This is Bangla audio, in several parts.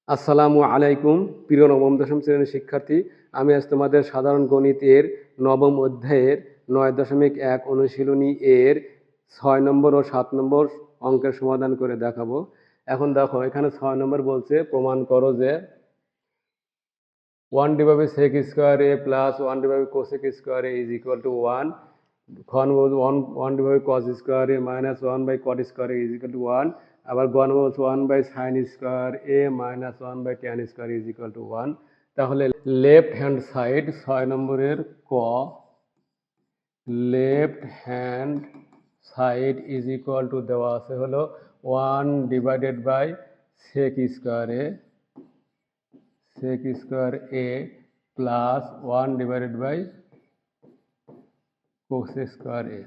আসসালামু আলাইকুম প্রিয় নবম দশম শ্রেণীর শিক্ষার্থী। আমি আজ তোমাদের সাধারণ গণিতের নবম অধ্যায়ের 9.1 অনুশীলনী এর 6 নম্বর ও 7 নম্বর অঙ্কের সমাধান করে দেখাবো। এখন দেখো, এখানে 6 নম্বর বলছে প্রমাণ করো যে 1/sec² a plus 1/cosec² a is equal to 1. 1/cos² a minus 1/cot² a is equal to 1. আবার 1/sin² a minus 1/tan² is equal to 1. তাহলে লেফট হ্যান্ড সাইড 6 নম্বরের ক, left hand side is equal two দেওয়া আছে হলো 1/sec² a প্লাস 1/cos²a।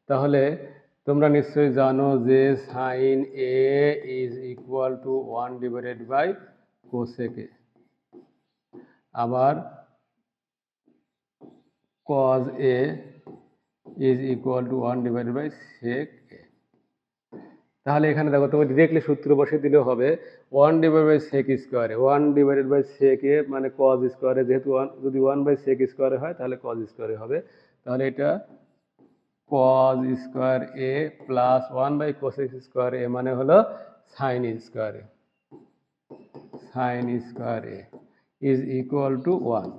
তাহলে তোমরা নিশ্চয়ই জানো যে sine A is equal to 1/cosec। আবার cos a is equal to 1/sec। তাহলে এখানে দেখো, তুমি ডিরেক্টলি সূত্র বসিয়ে দিলেও হবে 1/sec²। 1/sec মানে cos², যেহেতু যদি 1/sec² হয় তাহলে cos² হবে। তাহলে এটা cos²a প্লাস 1/cosec² মানে হলো sin² is equal to 1,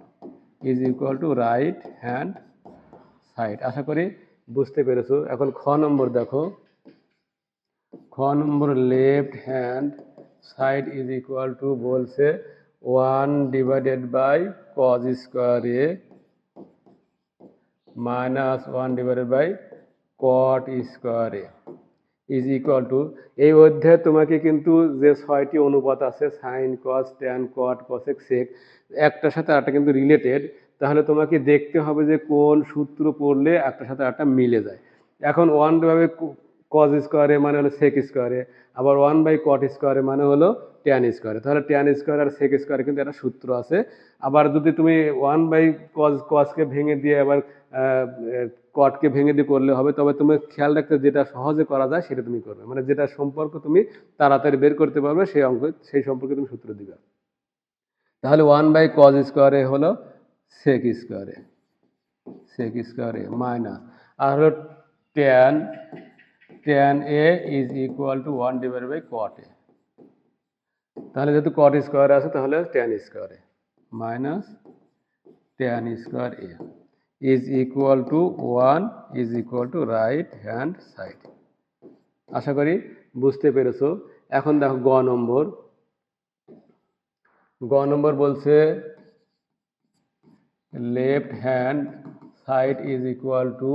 is equal to right hand side. আশা করি বুঝতে পেরেছো। এখন খ নম্বর দেখো, খ নম্বর left hand side is equal to বলছে 1/cos² minus 1/cot² is equal two, এই অধ্যায়ে তোমাকে কিন্তু যে 6টি অনুপাত আছে সাইন, কস, ট্যান, কট, কসেক, সেক, একটার সাথে আরেকটা কিন্তু রিলেটেড। তাহলে তোমাকে দেখতে হবে যে কোন সূত্র পড়লে একটার সাথে আরেকটা মিলে যায়। এখন 1/cos² মানে হলো sec², আবার 1/cot² মানে হলো tan²। তাহলে tan² আর sec² কিন্তু একটা সূত্র আছে। আবার যদি তুমি 1/cosকে ভেঙে দিয়ে আবার কটকে ভেঙে দিয়ে করলে হবে, তবে তুমি খেয়াল রাখতে যেটা সহজে করা যায় সেটা তুমি করবে, মানে যেটা সম্পর্ক তুমি তাড়াতাড়ি বের করতে পারবে সেই অঙ্ক, সেই সম্পর্কে তুমি সূত্র দিবে। তাহলে 1/cos² হলো sec² মাইনাস, আর হলো tan a is equal to 1/cot a। তাহলে যেহেতু cot² আছে তাহলে tan² minus tan² is equal to 1, is equal to right hand side. আশা করি বুঝতে পেরেছো। এখন দেখো গ নম্বর বলছে left hand side is equal to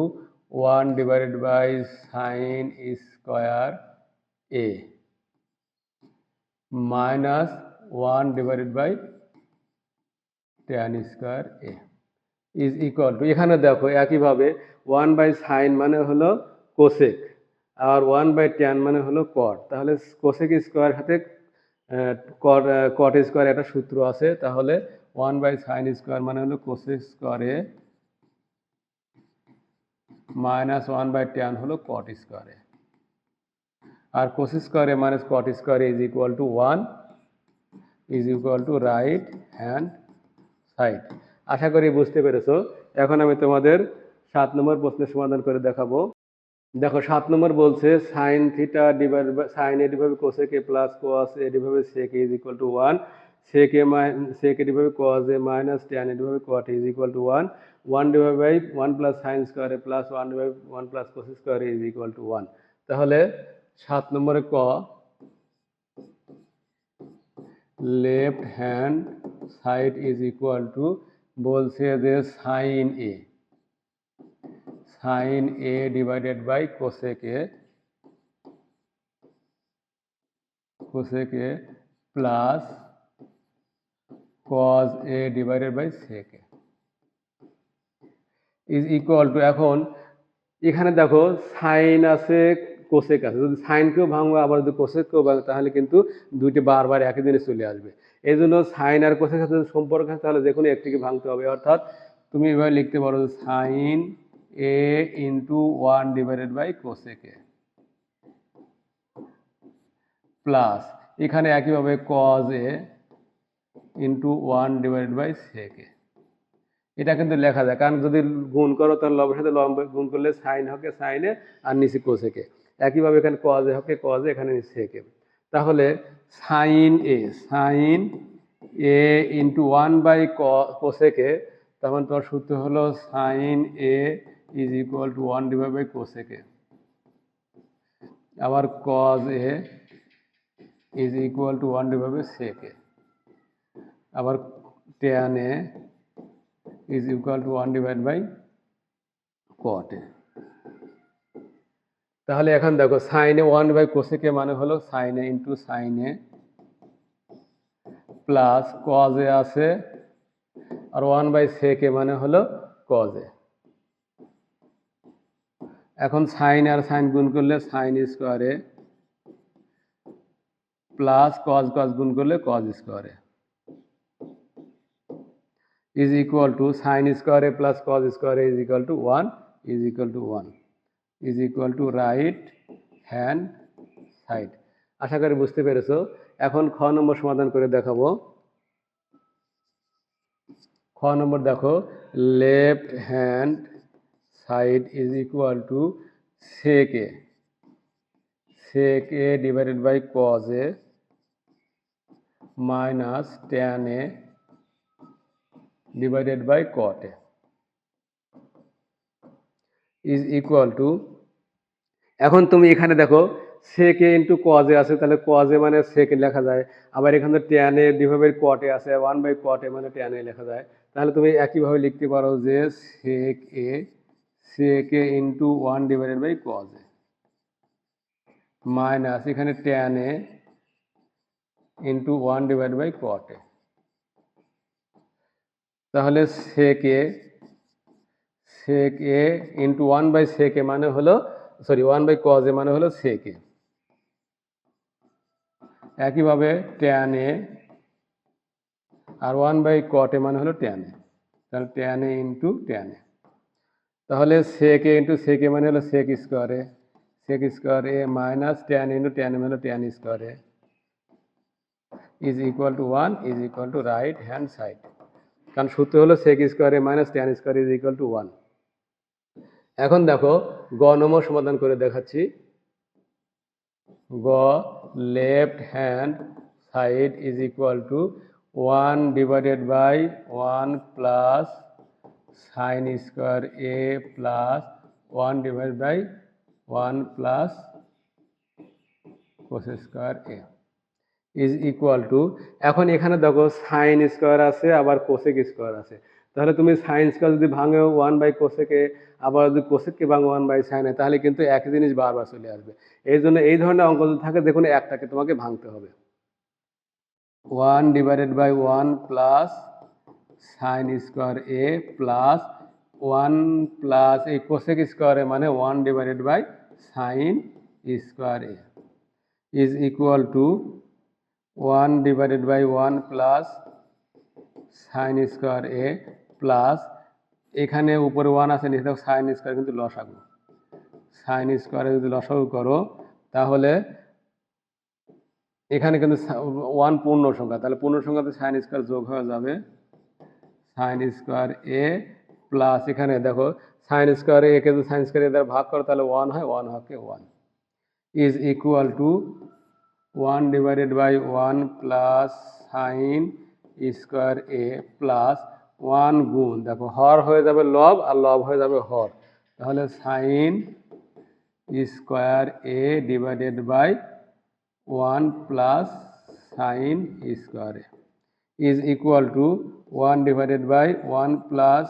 1/sin² a minus 1/tan² is equal to, এখানে দেখো একইভাবে 1/sin মানে হলো কোসেক, আর 1/tan মানে হলো কট। তাহলে কোসেক² সাথে কট² একটা সূত্র আছে। তাহলে 1/sin² মানে হলো কোসেক² মাইনাস 1/tan হলো কট², আর cosec minus cot is equal to 1, is equal to right hand side. আশা করি বুঝতে পেরেছো। এখন আমি তোমাদের 7 নম্বর প্রশ্নের সমাধান করে দেখাবো। দেখো 7 নম্বর বলছে sine theta divide by sine A divide cosec A plus cos A divide sec A is equal to 1, sec A divide cos A minus tan A divide cot is equal to 1, 1 divide by 1 plus sin² A plus 1 divide 1 plus cos² is equal to 1। তাহলে 7 নম্বরে ক, left hand side is equal to বলছে যে sine A divided by cosec A plus cos A divided by sec A is equal to, এখন এখানে দেখো সাইন আছে কোসেক আছে, যদি সাইনকেও ভাঙবো আবার যদি কোসেককেও ভাঙবো তাহলে কিন্তু দুইটি বারবার একই দিনে চলে আসবে। এই জন্য সাইন আর কোসেক সাথে সম্পর্ক আছে, তাহলে যে কোনো একটিকে ভাঙতে হবে। অর্থাৎ তুমি এভাবে লিখতে পারো sine A into 1 divided by cosec A plus এখানে একইভাবে cos A into 1 divided by সেকে। এটা কিন্তু লেখা যায়, কারণ যদি গুণ করো তাহলে লবের সাথে লব গুণ করলে সাইন হবে সাইনে আর নিচে কোসেকে। একইভাবে এখানে কজে হবে কজে, এখানে সেকে। তাহলে sine A into 1 by cosec a, তখন তোমার সূত্র হলো sine A is equal to 1 divide by cosec a. আবার cos A is equal to 1 divide by sec a. আবার tan A is equal to 1 divided by cot a। তাহলে এখন দেখো সাইনে 1 বাই কোসেকে মানে হলো sine A into sine A plus cos A আছে, আর 1 বাই সেকে মানে হলো কজ এ। এখন সাইন আর সাইন গুণ করলে sign square A plus cause গুণ করলে cos square A is equal to sin square a plus cos square a is equal to 1 is equal to 1 is equal to right hand side। আশা করি বুঝতে পেরেছো। এখন খ নম্বর সমাধান করে দেখাবো। খ নম্বর দেখো, left hand side is equal to sec a divided by cos a minus tan a divided by cot a is equal to, এখন তুমি এখানে দেখো sec a into cos a আছে, তাহলে cos a মানে sec a লেখা যায়। আবার এখানে tan a divide by cot a আছে, 1 বাই cot a মানে tan a লেখা যায়। তাহলে তুমি একইভাবে লিখতে পারো যে sec a into 1 divided by cos a minus এখানে tan a into 1 divide by cot a। তাহলে sec a into 1 by sec a মানে হলো 1 বাই cos a মানে হলো sec a। একইভাবে tan a আর 1 বাই cot a মানে হলো tan a, তাহলে tan a into tan a। তাহলে sec a into sec a মানে হলো sec square a minus tan into tan a মানে হলো tan square a is equal to 1 is equal to right hand side. কারণ সূত্র হলো sec square a minus tan square is equal to 1। এখন দেখো গ নম্বর সমাধান করে দেখাচ্ছি। গ, left hand side is equal to 1 divided by 1 plus sine square A plus 1 divide by 1 plus cos square A is equal to, এখন এখানে দেখো সাইন স্কোয়ার আছে আবার কোসেক স্কোয়ার আছে। তাহলে তুমি সাইন স্কোয়ার যদি ভাঙো 1 বাই কোসেকে, আবার যদি কোসেককে ভাঙো 1 বাই সাইনে, তাহলে কিন্তু একই জিনিস বারবার চলে আসবে। এই জন্য এই ধরনের অঙ্ক যদি থাকে, দেখুন একটাকে তোমাকে ভাঙতে হবে। 1 divided by 1 plus sine square A plus 1 plus এই কোসেক স্কোয়ারে মানে 1 divided by sine square A is equal to 1 divided by 1 plus sine square A plus এখানে উপরে 1 আছে, নিচে সাইন স্কোয়ার কিন্তু লসাগু, সাইন স্কোয়ারে যদি লসাগু করো তাহলে এখানে কিন্তু 1 পূর্ণ সংখ্যা, তাহলে পূর্ণ সংখ্যাতে সাইন স্কোয়ার যোগ হয়ে যাবে সাইন স্কোয়ার এ প্লাস এখানে দেখো সাইন স্কোয়ার এ কে যদি সাইন স্কোয়ার এ দ্বারা ভাগ করো তাহলে 1 হয়, 1 হকে 1 is equal to 1 divided by 1 plus sine square A plus 1 গুণ, দেখো হর হয়ে যাবে লব আর লব হয়ে যাবে হর, তাহলে sine square A divided by 1 plus sine square A is equal to 1 divided by 1 plus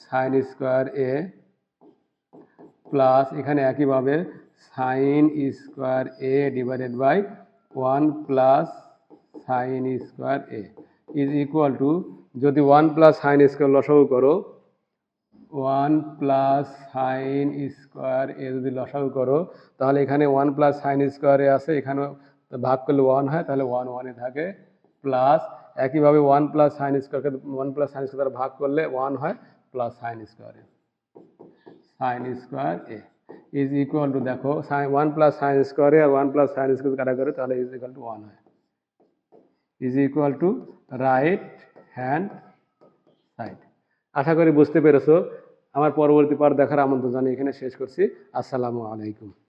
sine square A plus এখানে একইভাবে sine square A divided by 1 plus sine square A is equal to, যদি 1 প্লাস সাইন স্কোয়ার লসাগু করো 1 প্লাস সাইন স্কোয়ার এ যদি লসাগু করো তাহলে এখানে 1 প্লাস সাইন স্কোয়ার এ আছে, এখানে ভাগ করলে 1 হয়, তাহলে 1 1 এ থাকে প্লাস একইভাবে 1 প্লাস সাইন স্কোয়ারকে 1 প্লাস সাইন স্কোয়ার ভাগ করলে 1 হয় plus sine square A is equal to, দেখো 1 প্লাস সাইন স্কোয়ার এ আর 1 প্লাস সাইন স্কোয়ার কাটা করে তাহলে ইজ ইকুয়াল টু 1 হয়, is equal to right hand side. আশা করি বুঝতে পেরেছো। আমার পরবর্তী পার্ট দেখার আমন্ত্রণ জানিয়ে এখানে শেষ করছি। আসসালামু আলাইকুম।